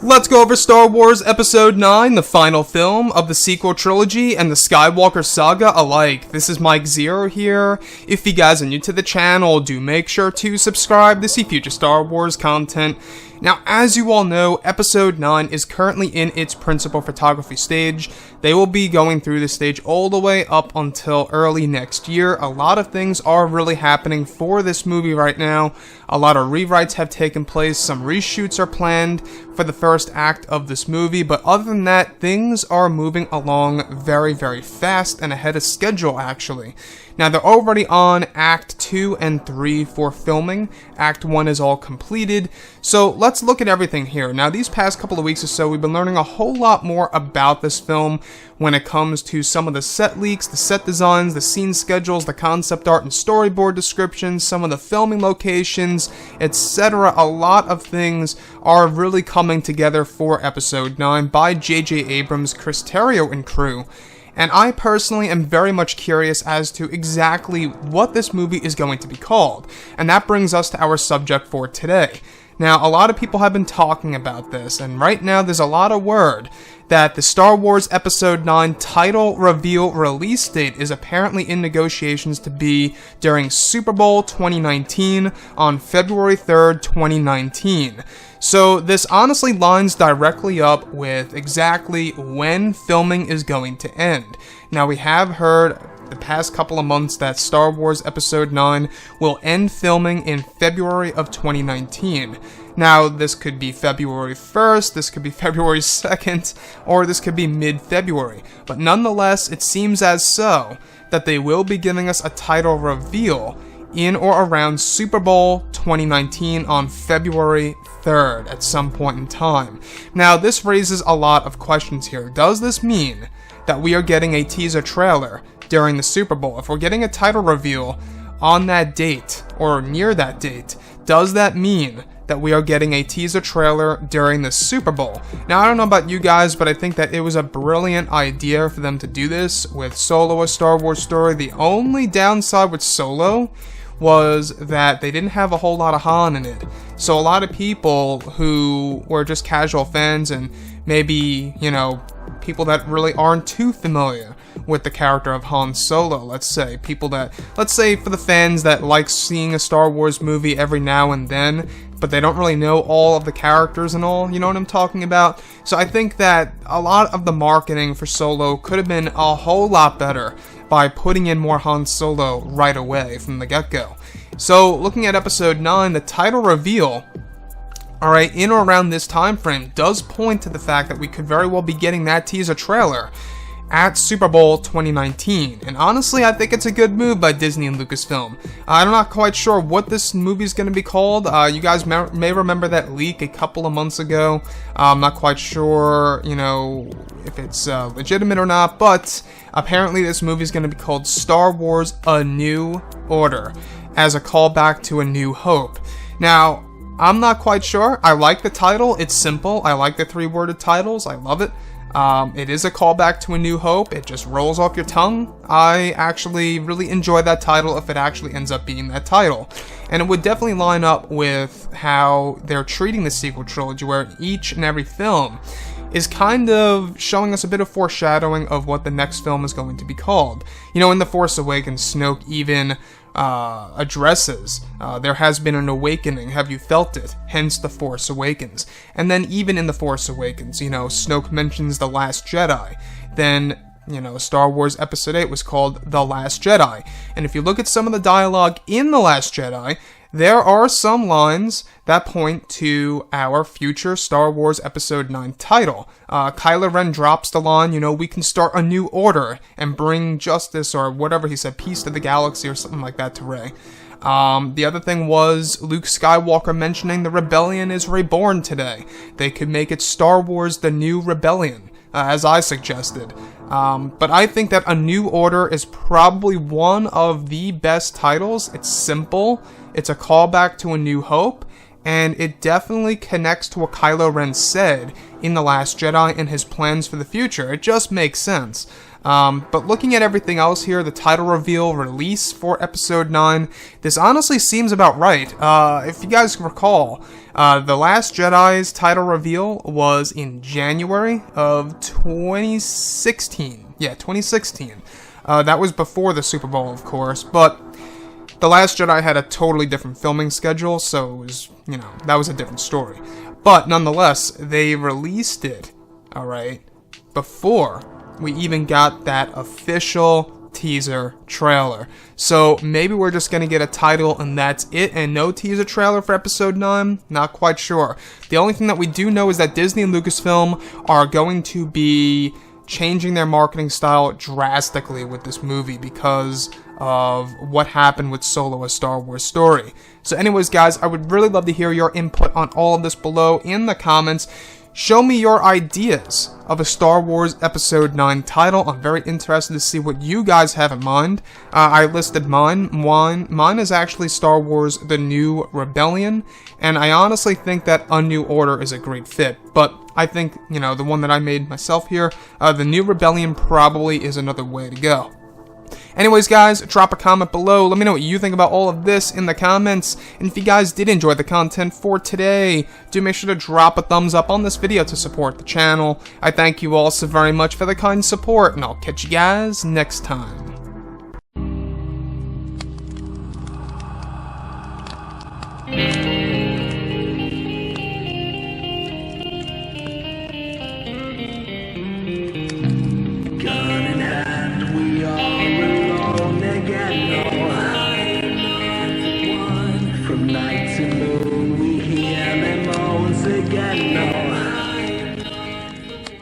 Let's go over Star Wars Episode 9, the final film of the sequel trilogy and the Skywalker saga alike. This is Mike Zero here. If you guys are new to the channel, do make sure to subscribe to see future Star Wars content. Now, as you all know, Episode 9 is currently in its principal photography stage. They will be going through this stage all the way up until early next year. A lot of things are really happening for this movie right now. A lot of rewrites have taken place, some reshoots are planned for the first act of this movie, but other than that, things are moving along very, very fast and ahead of schedule, actually. Now, they're already on Act 2 and 3 for filming. Act 1 is all completed. So let's look at everything here. Now, these past couple of weeks or so, we've been learning a whole lot more about this film when it comes to some of the set leaks, the set designs, the scene schedules, the concept art and storyboard descriptions, some of the filming locations, etc. A lot of things are really coming together for Episode 9 by J.J. Abrams, Chris Terrio, and crew. And I personally am very much curious as to exactly what this movie is going to be called. And that brings us to our subject for today. Now, a lot of people have been talking about this, and right now there's a lot of word that the Star Wars Episode 9 title reveal release date is apparently in negotiations to be during Super Bowl 2019 on February 3rd, 2019. So this honestly lines directly up with exactly when filming is going to end. Now, we have heard the past couple of months that Star Wars Episode 9 will end filming in February of 2019. Now, this could be February 1st, this could be February 2nd, or this could be mid-February. But nonetheless, it seems as so that they will be giving us a title reveal in or around Super Bowl 2019 on February 3rd at some point in time. Now, this raises a lot of questions here. Does this mean that we are getting a teaser trailer during the Super Bowl? If we're getting a title reveal on that date or near that date, does that mean that we are getting a teaser trailer during the Super Bowl? Now, I don't know about you guys, but I think that it was a brilliant idea for them to do this with Solo: A Star Wars Story. The only downside with Solo was that they didn't have a whole lot of Han in it. So a lot of people who were just casual fans and maybe, people that really aren't too familiar with the character of Han Solo, let's say for the fans that like seeing a Star Wars movie every now and then, but they don't really know all of the characters and all, you know what I'm talking about? So I think that a lot of the marketing for Solo could have been a whole lot better by putting in more Han Solo right away from the get-go. So looking at Episode 9, the title reveal, alright, in or around this time frame does point to the fact that we could very well be getting that teaser trailer at Super Bowl 2019. And honestly, I think it's a good move by Disney and Lucasfilm. I'm not quite sure what this movie is going to be called. You guys may remember that leak a couple of months ago. I'm not quite sure, if it's legitimate or not, but apparently this movie is going to be called Star Wars: A New Order, as a callback to A New Hope. Now, I'm not quite sure. I like the title. It's simple. I like the three-worded titles. I love it. It is a callback to A New Hope. It just rolls off your tongue. I actually really enjoy that title if it actually ends up being that title. And it would definitely line up with how they're treating the sequel trilogy, where each and every film is kind of showing us a bit of foreshadowing of what the next film is going to be called. In The Force Awakens, Snoke even addresses, there has been an awakening, have you felt it? Hence The Force Awakens. And then even in The Force Awakens, Snoke mentions The Last Jedi. Then, Star Wars Episode 8 was called The Last Jedi. And if you look at some of the dialogue in The Last Jedi, there are some lines that point to our future Star Wars Episode 9 title. Kylo Ren drops the line, we can start a new order and bring justice, or whatever he said, peace to the galaxy or something like that to Rey. The other thing was Luke Skywalker mentioning the rebellion is reborn today. They could make it Star Wars: The New Rebellion, as I suggested. But I think that A New Order is probably one of the best titles. It's simple, it's a callback to A New Hope, and it definitely connects to what Kylo Ren said in The Last Jedi and his plans for the future. It just makes sense. But looking at everything else here, the title reveal release for episode 9, this honestly seems about right. If you guys recall, The Last Jedi's title reveal was in January of 2016. Yeah, 2016. That was before the Super Bowl, of course, but The Last Jedi had a totally different filming schedule, so it was, that was a different story. But nonetheless, they released it, alright, before we even got that official teaser trailer. So maybe we're just going to get a title and that's it, and no teaser trailer for episode 9? Not quite sure. The only thing that we do know is that Disney and Lucasfilm are going to be changing their marketing style drastically with this movie because of what happened with Solo: A Star Wars Story. So anyways, guys, I would really love to hear your input on all of this below in the comments. Show me your ideas of a Star Wars Episode 9 title. I'm very interested to see what you guys have in mind. I listed mine. Mine is actually Star Wars The New Rebellion, and I honestly think that A New Order is a great fit. But I think, the one that I made myself here, The New Rebellion probably is another way to go. Anyways, guys, drop a comment below. Let me know what you think about all of this in the comments. And if you guys did enjoy the content for today, do make sure to drop a thumbs up on this video to support the channel. I thank you all so very much for the kind support, and I'll catch you guys next time.